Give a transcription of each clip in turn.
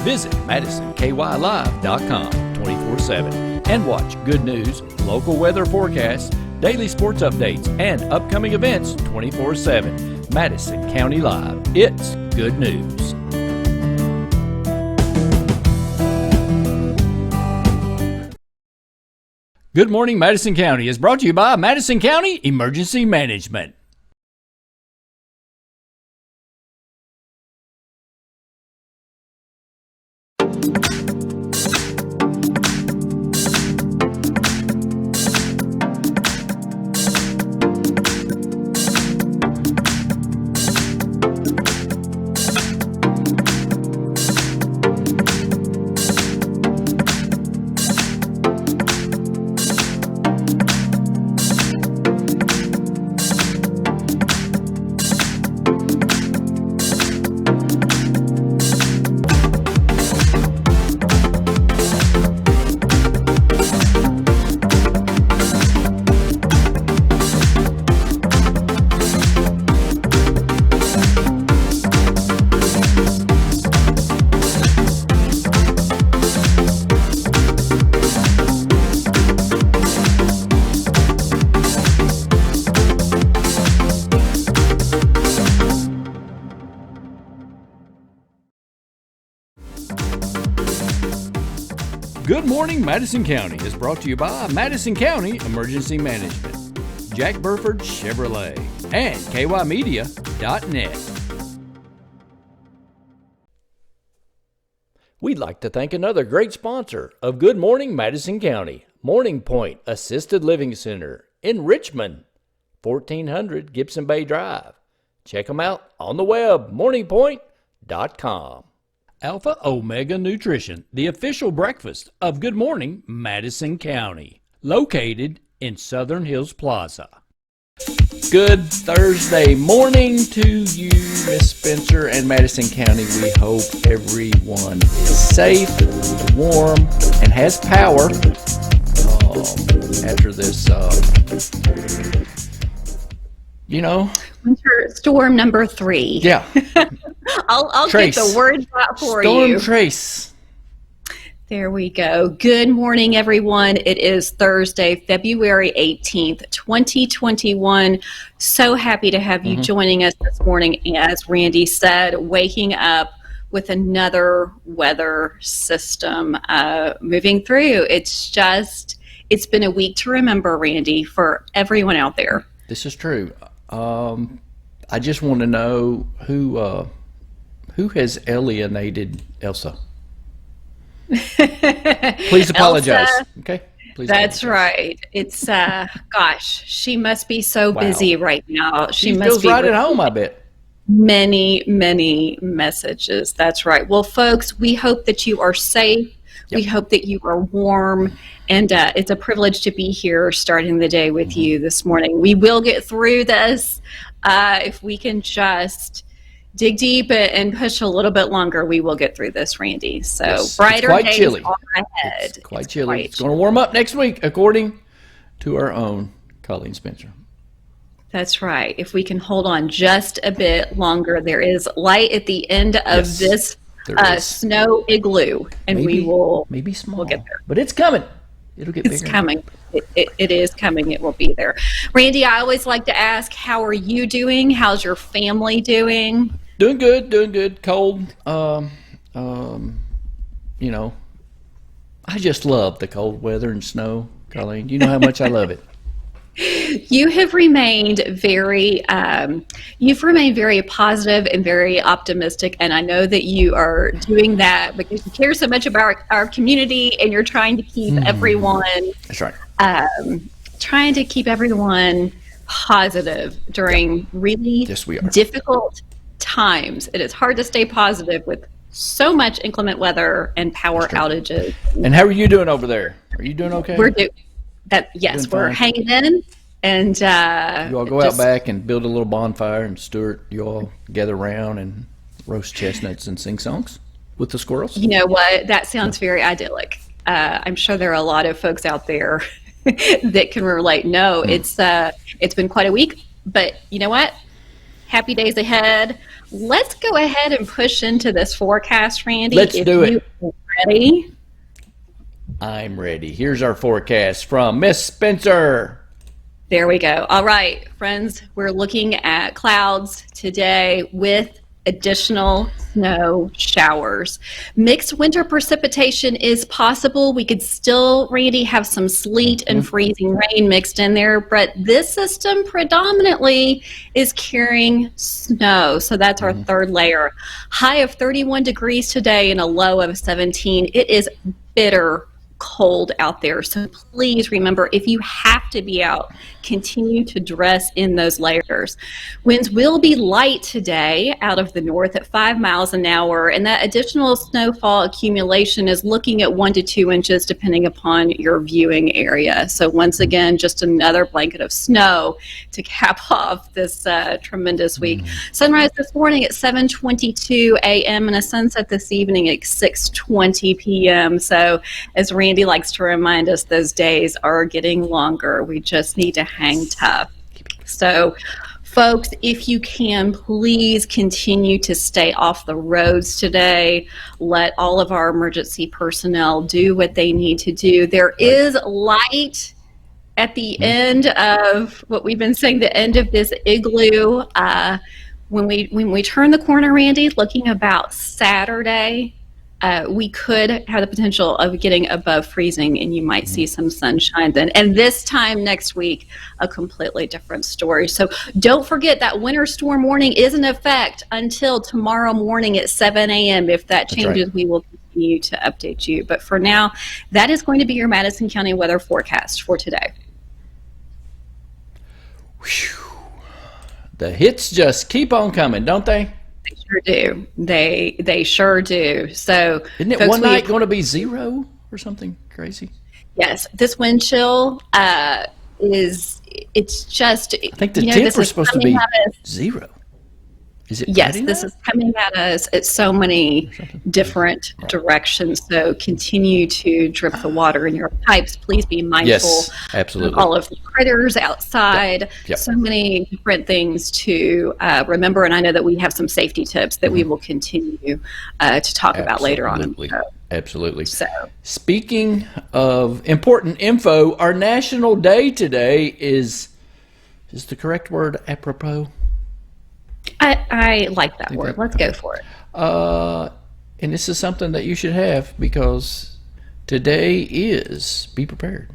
Visit MadisonKYLive.com 24/7 and watch good news, local weather forecasts, daily sports updates, and upcoming events 24/7. Madison County Live. It's good news. Good Morning Madison County is brought to you by Madison County Emergency Management. Good Morning Madison County is brought to you by Madison County Emergency Management, Jack Burford Chevrolet, and kymedia.net. We'd like to thank another great sponsor of Good Morning Madison County, Pointe Assisted Living Center in Richmond, 1400 Gibson Bay Drive. Check them out on the web, morningpointe.com. Alpha Omega Nutrition, the official breakfast of Good Morning Madison County, located in Southern Hills Plaza. Good Thursday morning to you, Miss Spencer and Madison County. We hope everyone is safe, warm, and has power after this, Winter storm number 3. Yeah. I'll get the words out for Storm you. Trace. There we go. Good morning, everyone. It is Thursday, February 18th, 2021. So happy to have you joining us this morning. As Randy said, waking up with another weather system moving through. It's been a week to remember, Randy, for everyone out there. This is true. I just want to know who has alienated Elsa. Please apologize. Elsa, okay. Please. That's apologize. right. It's gosh, she must be so busy right now. She must feels be right at home, I bet. Many messages. That's right. Well, folks, we hope that you are safe. Yep. We hope that you are warm, and it's a privilege to be here starting the day with you this morning. We will get through this. If we can just dig deep and push a little bit longer, we will get through this, Randy. So yes, brighter days chilly. are ahead. It's quite chilly. It's going to warm up next week, according to our own Colleen Spencer. That's right. If we can hold on just a bit longer, there is light at the end of this snow igloo, and we will maybe small. We'll get there, but it's coming. It'll get bigger. It's coming. It is coming. It will be there. Randy, I always like to ask, how are you doing? How's your family doing? Doing good. Cold. I just love the cold weather and snow, Colleen. You know how much I love it. You have remained very positive and very optimistic, and I know that you are doing that because you care so much about our community, and you're trying to keep everyone. That's right. Trying to keep everyone positive during really difficult times. It is hard to stay positive with so much inclement weather and power outages. And how are you doing over there? Are you doing okay? We're hanging in, and you all go out back and build a little bonfire, and Stuart, you all gather around and roast chestnuts and sing songs with the squirrels. You know what? That sounds very idyllic. I'm sure there are a lot of folks out there that can relate. No, it's been quite a week, but you know what? Happy days ahead. let's go ahead and push into this forecast, Randy. Let's do it. You are ready? I'm ready. Here's our forecast from Miss Spencer. There we go. All right, friends, we're looking at clouds today with additional snow showers. Mixed winter precipitation is possible. We could still, Randy, have some sleet and freezing rain mixed in there, but this system predominantly is carrying snow. So that's our third layer. High of 31 degrees today and a low of 17. It is bitter cold out there. So please remember, if you have to be out, continue to dress in those layers. Winds will be light today out of the north at 5 miles an hour, and that additional snowfall accumulation is looking at 1 to 2 inches depending upon your viewing area. So once again, just another blanket of snow to cap off this tremendous week. Sunrise this morning at 7:22 a.m. and a sunset this evening at 6:20 p.m. So as Randy likes to remind us, those days are getting longer. We just need to hang tough. So, folks, if you can, please continue to stay off the roads today. Let all of our emergency personnel do what they need to do. There is light at the end of what we've been saying, the end of this igloo. When we turn the corner, Randy, looking about Saturday, we could have the potential of getting above freezing, and you might see some sunshine then. And this time next week, a completely different story. So don't forget that winter storm warning is in effect until tomorrow morning at 7 a.m. If that changes, we will continue to update you. But for now, that is going to be your Madison County weather forecast for today. Whew. The hits just keep on coming, don't they? They sure do. They sure do. So isn't it one night going to be 0 or something crazy? Yes, this wind chill it's just. I think the temp was supposed to be 0. Is it? Yes, this is coming at us at so many different directions. So continue to drip the water in your pipes. Please be mindful. Yes, absolutely. Of all of the critters outside. Yep. So many different things to remember. And I know that we have some safety tips that we will continue to talk about later on in the show. Absolutely. So, speaking of important info, our national day today is the correct word apropos? I like that word. Let's go for it. And this is something that you should have, because today is, be prepared,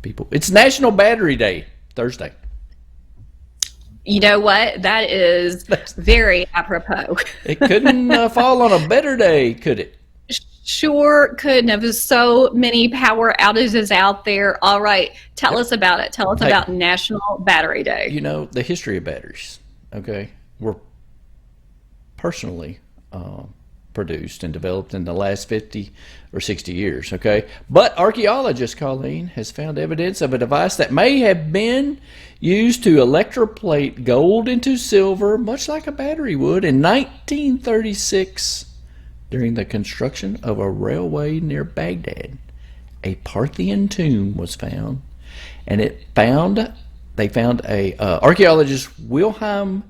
people. It's National Battery Day, Thursday. You know what? That is very apropos. It couldn't fall on a better day, could it? Sure couldn't. There's so many power outages out there. All right, tell us about it. Tell us about National Battery Day. You know, the history of batteries, okay, were personally produced and developed in the last 50 or 60 years, okay? But archaeologist Colleen has found evidence of a device that may have been used to electroplate gold into silver, much like a battery would, in 1936 during the construction of a railway near Baghdad. A Parthian tomb was found, and they found a archaeologist Wilhelm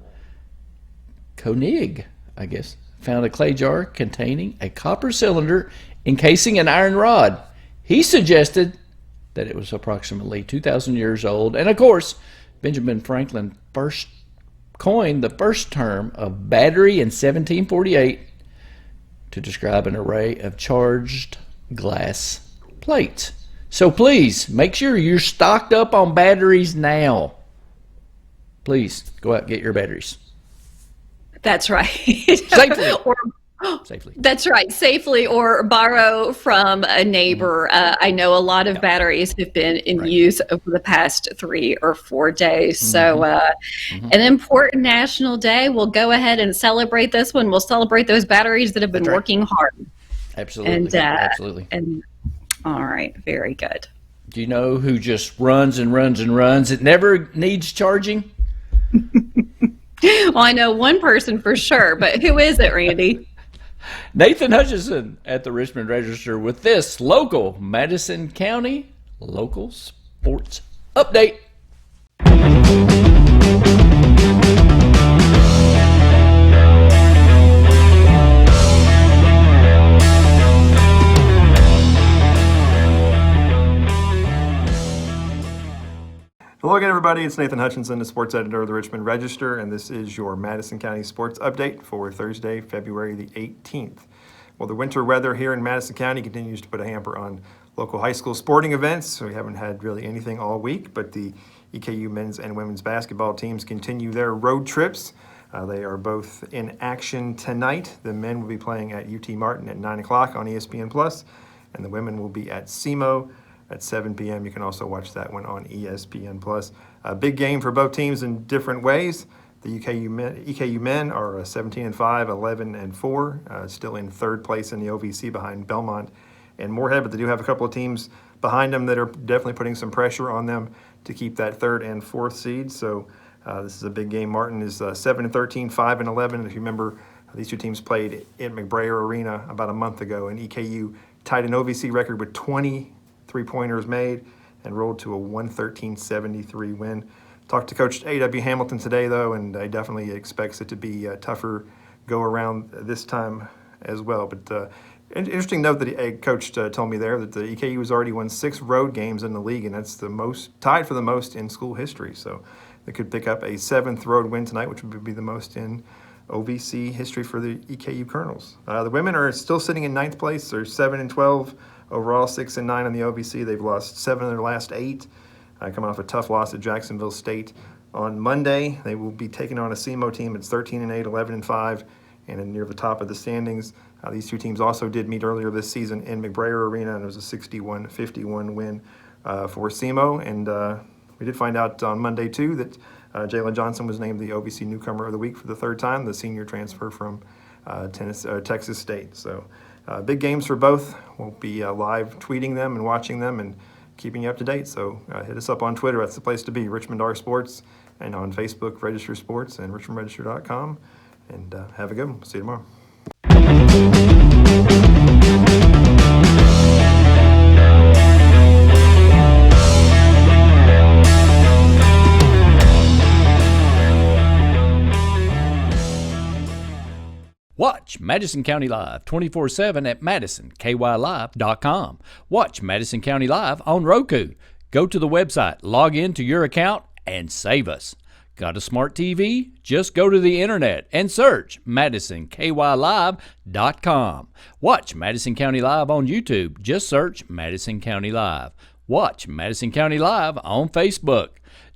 Koenig, I guess, found a clay jar containing a copper cylinder encasing an iron rod. He suggested that it was approximately 2,000 years old. And of course, Benjamin Franklin first coined the first term of battery in 1748 to describe an array of charged glass plates. So please, make sure you're stocked up on batteries now. Please, go out and get your batteries. That's right. Safely. Safely. That's right. Safely, or borrow from a neighbor. I know a lot of batteries have been in use over the past 3 or 4 days. So an important national day. We'll go ahead and celebrate this one. We'll celebrate those batteries that have been working hard. Absolutely. Absolutely. And all right. Very good. Do you know who just runs and runs and runs? It never needs charging. Well, I know one person for sure, but who is it, Randy? Nathan Hutchison at the Richmond Register with this local Madison County local sports update. Hello again, everybody. It's Nathan Hutchinson, the sports editor of the Richmond Register, and this is your Madison County sports update for Thursday, February the 18th. Well, the winter weather here in Madison County continues to put a hamper on local high school sporting events. So we haven't had really anything all week, but the EKU men's and women's basketball teams continue their road trips. They are both in action tonight. The men will be playing at UT Martin at 9 o'clock on ESPN+, and the women will be at SEMO at 7 p.m. You can also watch that one on ESPN+. A big game for both teams in different ways. The EKU men are 17-5, 11-4, still in third place in the OVC behind Belmont and Moorhead, but they do have a couple of teams behind them that are definitely putting some pressure on them to keep that third and fourth seed. So this is a big game. Martin is 7-13, 5-11. If you remember, these two teams played in McBrayer Arena about a month ago, and EKU tied an OVC record with 20 three-pointers made and rolled to a 113-73 win. Talked to Coach A.W. Hamilton today, though, and he definitely expects it to be a tougher go-around this time as well. But interesting note that a coach told me there that the EKU has already won 6 road games in the league, and that's the most, tied for the most in school history. So they could pick up a 7th road win tonight, which would be the most in OVC history for the EKU Colonels. The women are still sitting in 9th place. They're 7-12 overall, 6-9 on the OVC. They've lost 7 of their last 8. Coming off a tough loss at Jacksonville State on Monday. They will be taking on a SEMO team. It's 13-8, 11-5, and near the top of the standings. These two teams also did meet earlier this season in McBrayer Arena, and it was a 61-51 win for SEMO. And we did find out on Monday, too, that Jayla Johnson was named the OVC Newcomer of the Week for the 3rd time, the senior transfer from Texas State. So big games for both. We'll be live tweeting them and watching them and keeping you up to date. So hit us up on Twitter. That's the place to be, Richmond R Sports, and on Facebook, Register Sports and richmondregister.com. And have a good one. See you tomorrow. Watch Madison County Live 24/7 at MadisonKYLive.com. Watch Madison County Live on Roku. Go to the website, log in to your account, and save us. Got a smart TV? Just go to the internet and search MadisonKYLive.com. Watch Madison County Live on YouTube. Just search Madison County Live. Watch Madison County Live on Facebook.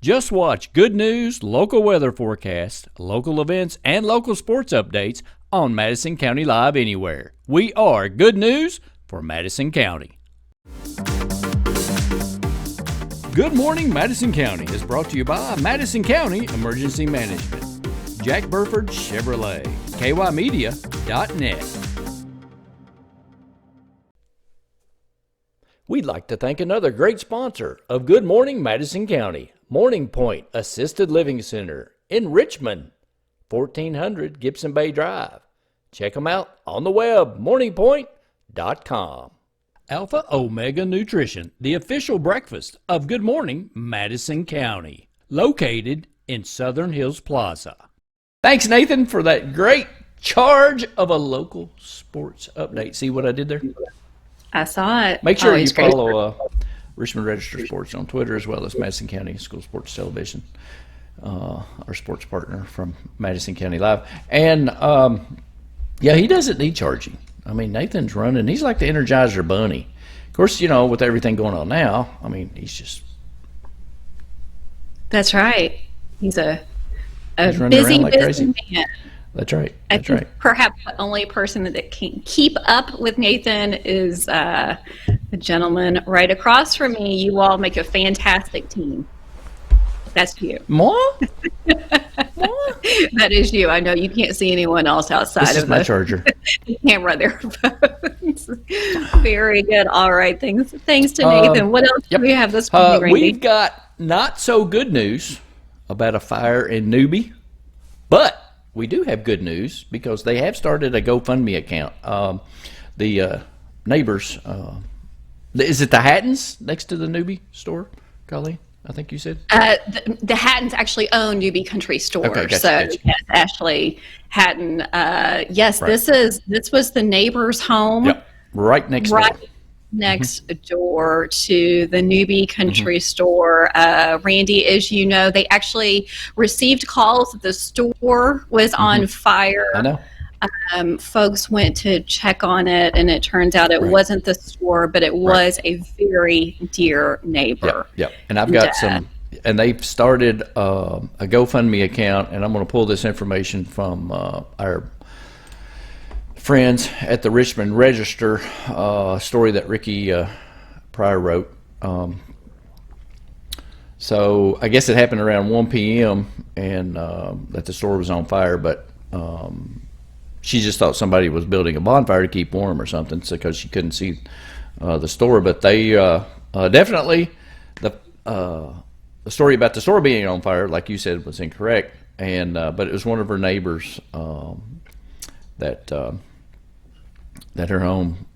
Just watch good news, local weather forecasts, local events, and local sports updates on Madison County Live anywhere. We are good news for Madison County. Good Morning Madison County is brought to you by Madison County Emergency Management, Jack Burford Chevrolet, KYmedia.net. We'd like to thank another great sponsor of Good Morning Madison County, Pointe Assisted Living Center in Richmond, 1400 Gibson Bay Drive. Check them out on the web, morningpointe.com. Alpha Omega Nutrition, the official breakfast of Good Morning Madison County, located in Southern Hills Plaza. Thanks, Nathan, for that great charge of a local sports update. See what I did there? I saw it. Make sure you Always great. follow Richmond Register Sports on Twitter, as well as Madison County School Sports Television, our sports partner from Madison County Live. And, yeah, he doesn't need charging. I mean, Nathan's running. He's like the Energizer Bunny. Of course, you know, with everything going on now, I mean, he's just... That's right. He's a running busy, around like busy crazy. man. That's right. I That's think right. perhaps the only person that can keep up with Nathan is the gentleman right across from me. You all make a fantastic team. That's you. More? That is you. I know you can't see anyone else outside This of is my charger. the camera there. Phones. Very good. All right. Thanks to Nathan. What else Yep. do we have this morning, Randy? We've got not so good news about a fire in Newby, but we do have good news because they have started a GoFundMe account. The neighbors, is it the Hattons next to the Newby store, Colleen? I think you said? The Hattons actually own Newby Country Store. Okay, gotcha, so gotcha. yes, Ashley Hatton. Yes, Right. this was the neighbor's home. Yep, right next Right, door. next door to the Newbie Country Store. Randy, as you know, they actually received calls that the store was on fire. I know. Folks went to check on it, and it turns out it wasn't the store, but it was a very dear neighbor. Yep. And I've got and they've started a GoFundMe account, and I'm going to pull this information from our friends at the Richmond Register, story that Ricky Pryor wrote. So I guess it happened around 1 p.m. and that the store was on fire, but she just thought somebody was building a bonfire to keep warm or something, because she couldn't see the store. But they definitely, the story about the store being on fire, like you said, was incorrect. And but it was one of her neighbors that her home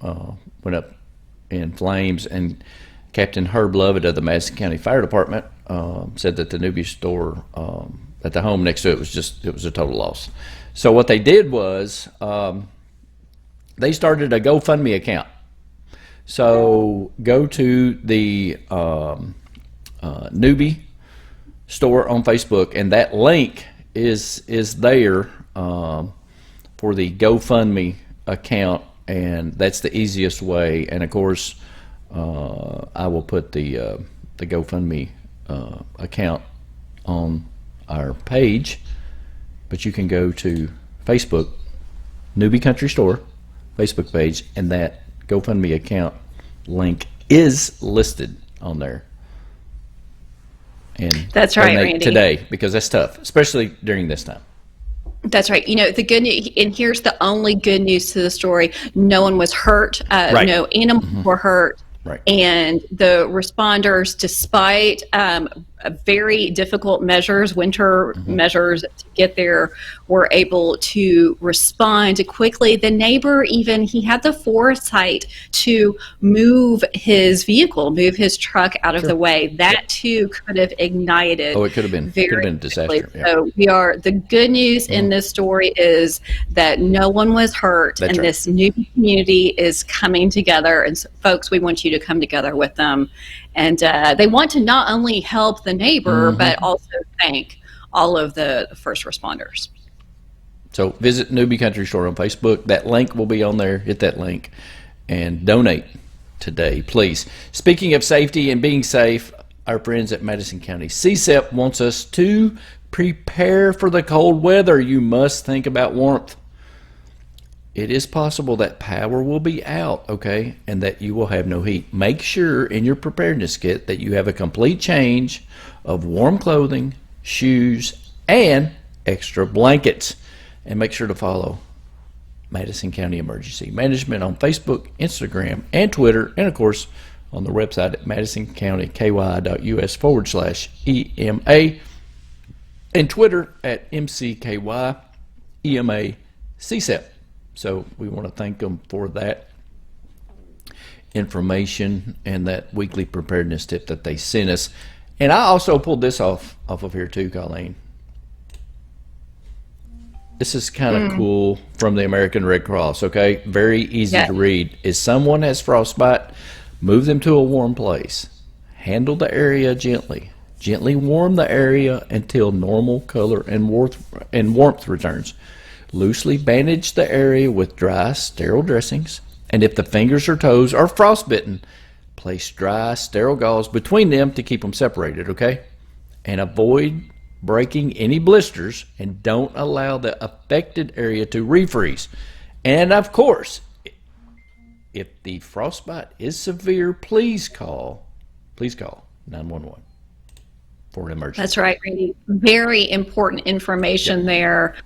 went up in flames. And Captain Herb Lovett of the Madison County Fire Department said that the Newbie store, that the home next to it was a total loss. So what they did was they started a GoFundMe account. So go to the Newbie store on Facebook, and that link is there for the GoFundMe account, and that's the easiest way. And of course, I will put the GoFundMe account on our page. But you can go to Facebook, Newbie Country Store, Facebook page, and that GoFundMe account link is listed on there. And that's right, Randy. Today, because that's tough, especially during this time. That's right. You know, the good news, and here's the only good news to the story: no one was hurt. No animals were hurt. Right. And the responders, despite very difficult measures, winter measures to get there, were able to respond quickly. The neighbor he had the foresight to move his vehicle, move his truck out of the way. That too could have ignited. Oh, it could have been a disaster. Yeah. So the good news in this story is that no one was hurt. That's right. This new community is coming together. And so, folks, we want you to come together with them. And they want to not only help the neighbor, but also thank all of the first responders. So visit Newbie Country Store on Facebook. That link will be on there. Hit that link and donate today, please. Speaking of safety and being safe, our friends at Madison County CSEP wants us to prepare for the cold weather. You must think about warmth. It is possible that power will be out, okay, and that you will have no heat. Make sure in your preparedness kit that you have a complete change of warm clothing, shoes, and extra blankets. And make sure to follow Madison County Emergency Management on Facebook, Instagram, and Twitter, and of course on the website at madisoncountyky.us/EMA, and Twitter at MCKY EMA So we want to thank them for that information and that weekly preparedness tip that they sent us. And I also pulled this off of here too, Colleen. This is kind of cool from the American Red Cross, okay? Very easy to read. If someone has frostbite, move them to a warm place. Handle the area gently. Gently warm the area until normal color and warmth returns. Loosely bandage the area with dry, sterile dressings. And if the fingers or toes are frostbitten, place dry, sterile gauze between them to keep them separated, okay? And avoid breaking any blisters, and don't allow the affected area to refreeze. And of course, if the frostbite is severe, please call 911 for an emergency. That's right, Randy. Very important information there.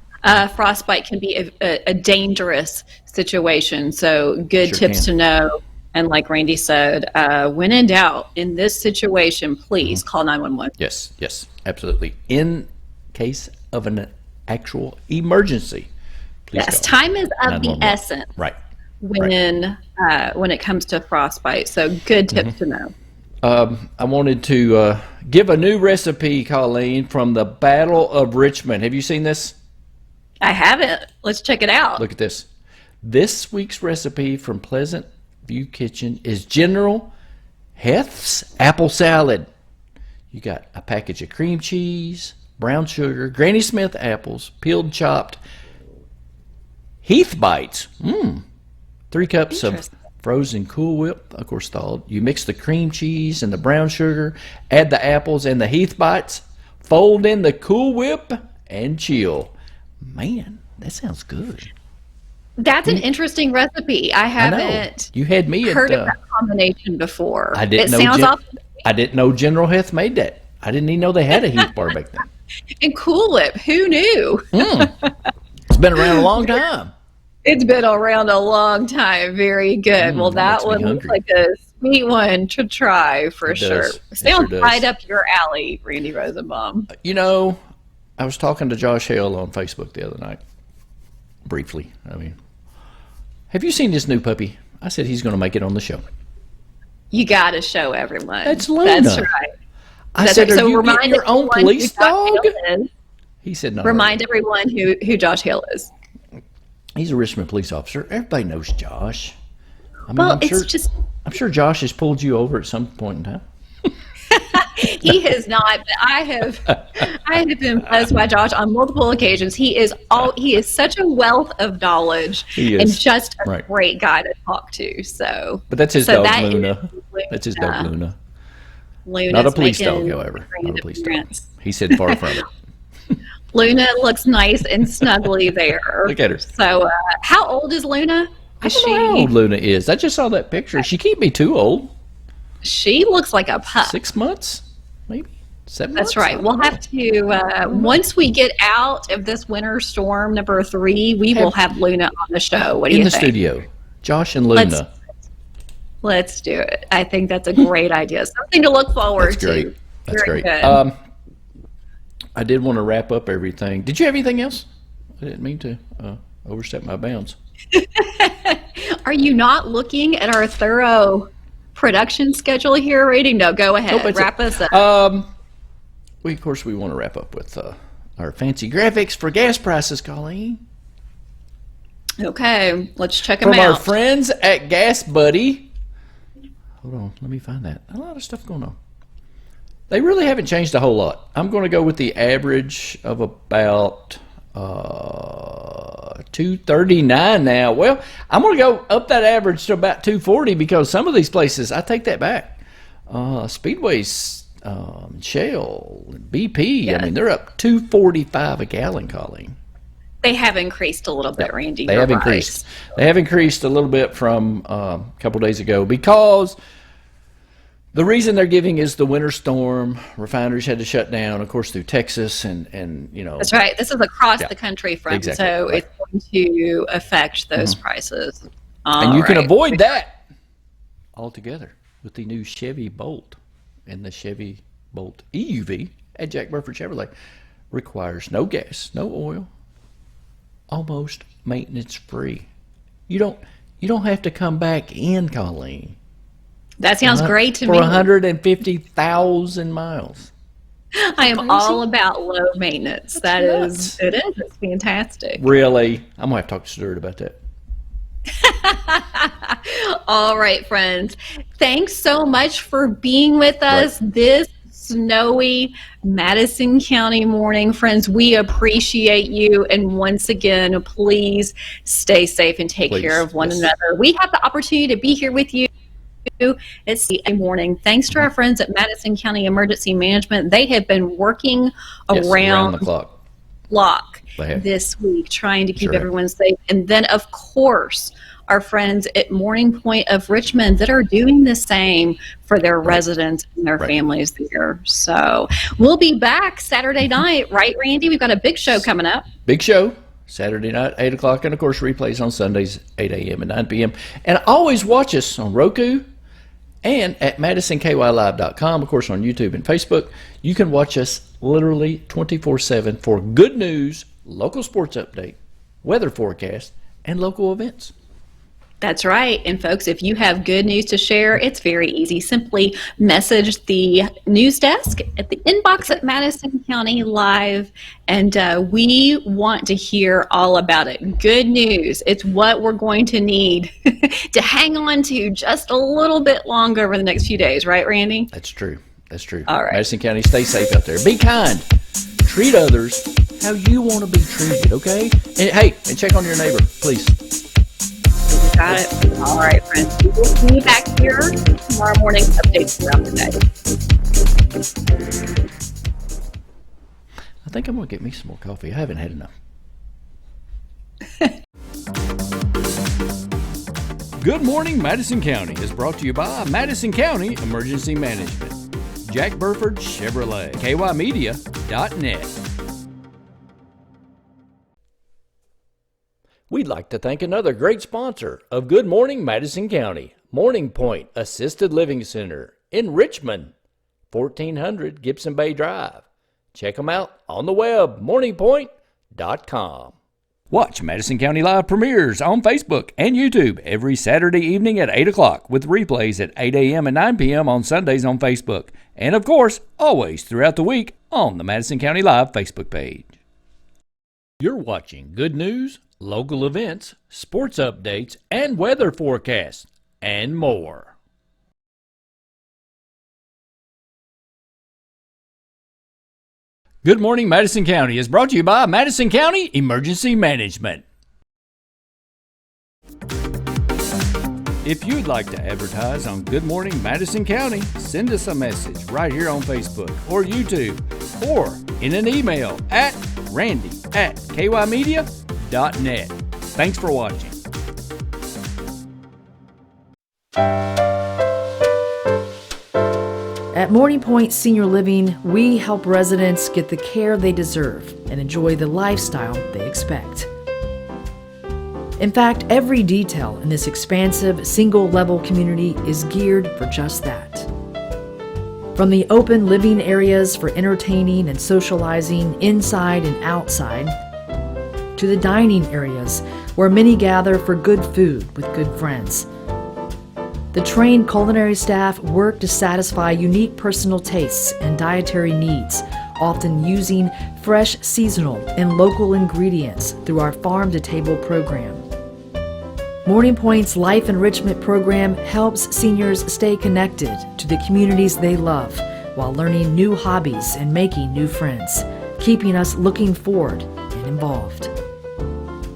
Frostbite can be a dangerous situation, so good tips to know. And like Randy said, when in doubt in this situation, please call 911. Yes, absolutely. In case of an actual emergency, please call. Time is of the essence. Right. When it comes to frostbite, so good tips to know. I wanted to give a new recipe, Colleen, from the Battle of Richmond. Have you seen this? I haven't. Let's check it out. Look at this. This week's recipe from Pleasant View Kitchen is General Heth's apple salad. You got a package of cream cheese, brown sugar, Granny Smith apples, peeled chopped Heath bites. 3 cups of frozen Cool Whip, of course thawed. You mix the cream cheese and the brown sugar, add the apples and the Heath bites, fold in the Cool Whip, and chill. Man, that sounds good. That's an interesting recipe. I haven't You had me heard of that combination before. I didn't I didn't know General Heth made that. I didn't even know they had a Heath bar back then. And Cool Whip, who knew? It's been around a long time. It's been around a long time. Very good. Well, that one looks like a sweet one to try for sure. Sounds right up your alley, Randy Rosenbaum. You know, I was talking to Josh Hale on Facebook the other night, briefly. I mean, have you seen this new puppy? I said he's going to make it on the show. You got to show everyone. That's Luna. That's right. I said, right. are you getting your own police dog? He said, no. Remind everyone who Josh Hale is. He's a Richmond police officer. Everybody knows Josh. I mean, well, I'm sure Josh has pulled you over at some point in time. He has not, but I have been blessed by Josh on multiple occasions. He is such a wealth of knowledge and just a great guy to talk to. So, but that's his dog, Luna. That's his dog, Luna. Not a police dog, however. Not a police dog. He said far from it. Luna looks nice and snuggly there. Look at her. So, how old is Luna? I don't know how old Luna is. I just saw that picture. She can't be too old. She looks like a pup. 6 months, maybe 7 That's months. right. We'll have to once we get out of this winter storm number 3, we will have Luna on the show. What do you think? In the studio, Josh and Luna. Let's do it. I think that's a great idea. Something to look forward to. That's great. Good. I did want to wrap up everything. Did you have anything else? I didn't mean to overstep my bounds. Are you not looking at our thorough production schedule here, Randy? No, go ahead. Wrap us up. Of course, we want to wrap up with our fancy graphics for gas prices, Colleen. Okay, let's check them out. From our friends at Gas Buddy. Hold on, let me find that. A lot of stuff going on. They really haven't changed a whole lot. I'm going to go with the average of about $2.39 now. Well, I'm going to go up that average to about $2.40 because some of these places, I take that back. Speedways, Shell, BP, Yeah. I mean, they're up $2.45 a gallon, Colleen. They have increased a little bit, Randy. They have increased. They have increased a little bit from a couple days ago because the reason they're giving is the winter storm. Refineries had to shut down, of course, through Texas and you know. That's right. This is across the country front, exactly. so it's going to affect those prices. And you can avoid that altogether with the new Chevy Bolt and the Chevy Bolt EUV at Jack Burford Chevrolet. Requires no gas, no oil, almost maintenance free. You don't have to come back in, Colleen. That sounds great to me. For 150,000 miles. I am all about low maintenance. It's fantastic. Really? I'm going to have to talk to Stuart about that. All right, friends. Thanks so much for being with us this snowy Madison County morning. Friends, we appreciate you. And once again, please stay safe and take care of one another. We have the opportunity to be here with you. It's the morning. Thanks to our friends at Madison County Emergency Management. They have been working around the clock this week, trying to keep everyone safe. And then, of course, our friends at Morning Pointe of Richmond that are doing the same for their residents and their families there. So we'll be back Saturday night, right, Randy? We've got a big show coming up. Big show. Saturday night, 8 o'clock, and of course replays on Sundays, 8 a.m. and 9 p.m. And always watch us on ROKU and at MadisonKYLive.com, of course on YouTube and Facebook. You can watch us literally 24/7 for good news, local sports update, weather forecast, and local events. That's right. And folks, if you have good news to share, it's very easy. Simply message the news desk at the inbox at Madison County Live, and we want to hear all about it. Good news. It's what we're going to need to hang on to just a little bit longer over the next few days. Right, Randy? That's true. That's true. All right. Madison County, stay safe out there. Be kind. Treat others how you want to be treated, okay? And hey, and check on your neighbor, please. Got it. All right, friends. We will see you back here tomorrow morning. Updates throughout the day. I think I'm going to get me some more coffee. I haven't had enough. Good Morning Madison County is brought to you by Madison County Emergency Management, Jack Burford Chevrolet, kymedia.net. We'd like to thank another great sponsor of Good Morning Madison County, Pointe Assisted Living Center in Richmond, 1400 Gibson Bay Drive. Check them out on the web, morningpointe.com. Watch Madison County Live premieres on Facebook and YouTube every Saturday evening at 8 o'clock with replays at 8 a.m. and 9 p.m. on Sundays on Facebook. And of course, always throughout the week on the Madison County Live Facebook page. You're watching good news, local events, sports updates, and weather forecasts, and more. Good Morning Madison County is brought to you by Madison County Emergency Management. If you'd like to advertise on Good Morning Madison County, send us a message right here on Facebook or YouTube, or in an email at randy@kymedia.net. Thanks for watching. At Morning Pointe Senior Living, we help residents get the care they deserve and enjoy the lifestyle they expect. In fact, every detail in this expansive, single-level community is geared for just that. From the open living areas for entertaining and socializing inside and outside, to the dining areas where many gather for good food with good friends. The trained culinary staff work to satisfy unique personal tastes and dietary needs, often using fresh, seasonal, and local ingredients through our farm-to-table program. Morning Pointe's Life Enrichment program helps seniors stay connected to the communities they love while learning new hobbies and making new friends, keeping us looking forward and involved.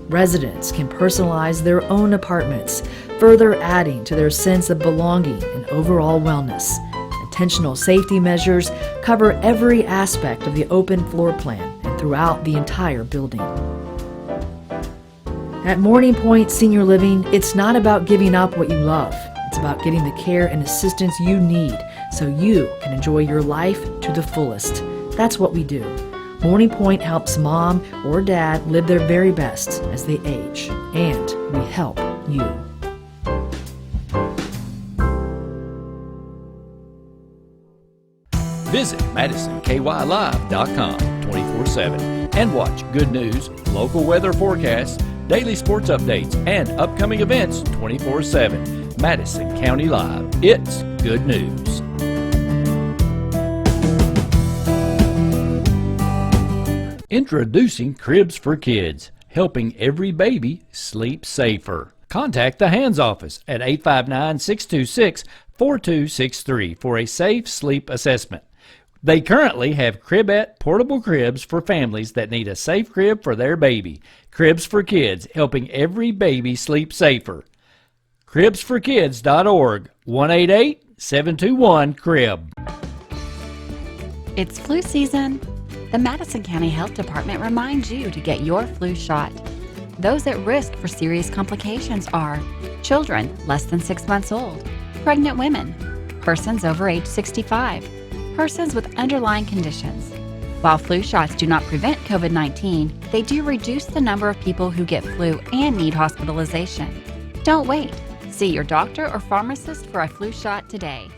Residents can personalize their own apartments, further adding to their sense of belonging and overall wellness. Intentional safety measures cover every aspect of the open floor plan and throughout the entire building. At Morning Pointe Senior Living, it's not about giving up what you love. It's about getting the care and assistance you need so you can enjoy your life to the fullest. That's what we do. Morning Pointe helps mom or dad live their very best as they age, and we help you. Visit MadisonKYLive.com 24/7 and watch good news, local weather forecasts, daily sports updates, and upcoming events 24/7. Madison County Live. It's good news. Introducing Cribs for Kids, helping every baby sleep safer. Contact the Hands Office at 859-626-4263 for a safe sleep assessment. They currently have Cribette portable cribs for families that need a safe crib for their baby. Cribs for Kids, helping every baby sleep safer. CribsForKids.org, 188-721-CRIB. It's flu season. The Madison County Health Department reminds you to get your flu shot. Those at risk for serious complications are children less than 6 months old, pregnant women, persons over age 65, persons with underlying conditions. While flu shots do not prevent COVID-19, they do reduce the number of people who get flu and need hospitalization. Don't wait. See your doctor or pharmacist for a flu shot today.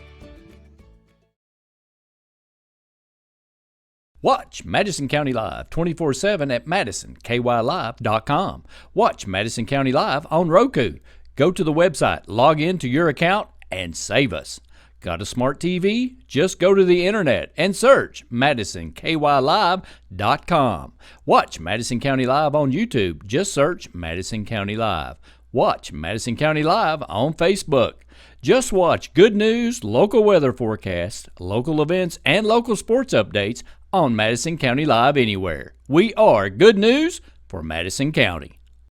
Watch Madison County Live 24/7 at MadisonKYLive.com. Watch Madison County Live on ROKU. Go to the website, log into your account, and save us. Got a smart TV? Just go to the internet and search MadisonKYLive.com. Watch Madison County Live on YouTube. Just search Madison County Live. Watch Madison County Live on Facebook. Just watch good news, local weather forecasts, local events, and local sports updates on Madison County Live anywhere. We are good news for Madison County.